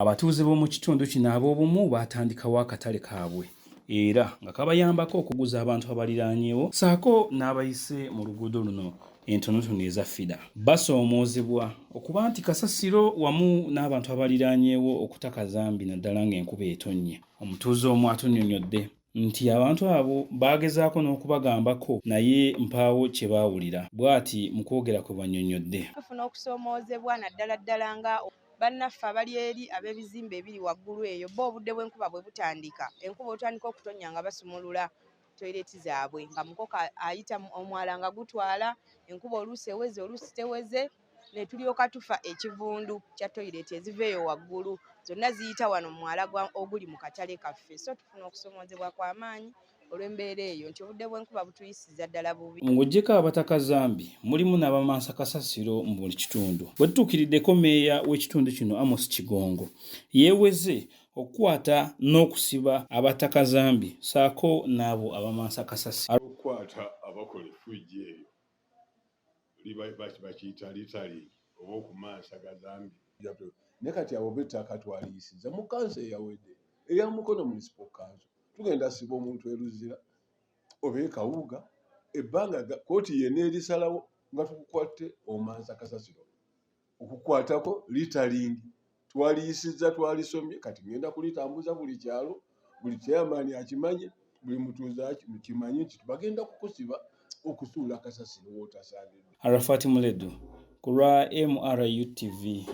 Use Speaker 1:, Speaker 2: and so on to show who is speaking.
Speaker 1: Abatuuze b'omu kitundu kino ab'obumu baatandikawo akatale kaabwe era nga kabayambako okuguza abantu abaliraanyeewo ssaako n'abayise mu luguudo luno entonotono eza FIDA. Basoomoozebwa okuba nti kasasiro wamu n'abantu abaliraanyeewo okutaka zambi naddala ng'enkuba etonnya. Omutuuze omu atunnyonnyodde nti abantu abo baagezaako n'okubagambako naye mpaawo kye baawulira. Bw'ati mu kwogera kwe bwannyonnyodde.
Speaker 2: Tufuna okusoomoozebwa naddala ddala nga bannaffe abali eri ab'ebizimbe ebiri waggulu eyo bo obudde bw'enkuba bwe butandika enkuba otandika okutonnya nga basumulula toyireti zaabwe nga mukoka ayita omwala nga gutwala enkuba oluusi eweze oluusi teweze ne tulyoka tufa ekivundu kya toyireti eziva eyo waggulu zonna ziyita wano mu mwala oguli mu katale kaffe. So tufuna okusoomoozebwa kw'amaanyi olw'embeera eyo nti obudde bw'enkuba butuyisiza ddala bubi.
Speaker 1: Ng'oggyeko abataka zambi mulimu n'abamansa kasasiro mu buli kitundu. Bwe tutuukiriddeko mmeeya w'ekitundu kino Amos Kigongo yeeweze okukwata n'okusiba abataka zambi ssaako n'abo abamansa kasasiro.
Speaker 3: Okukwata abakola effujjo eyo bakiyita litali oba okumansa gazambi. Ne kati abo b'ettaka twaliyisiza mu kanso eyawedde eya Mukono Municipal Council tugenda siba omuntu eruzira oba ekawuga ebbanga kooti yenna erisalawo nga tukukwatte omansa kasasiro okukwatako litalingi twaliyisiza twalisomye kati ngenda kulitambuza buli kyalo buli kyamaani akimanye buli mutuuze kimanyi nti bagenda kukusiba okusuula kasasiro wootasaanidde.
Speaker 1: Arafat Muledo ku lwa MRU TV.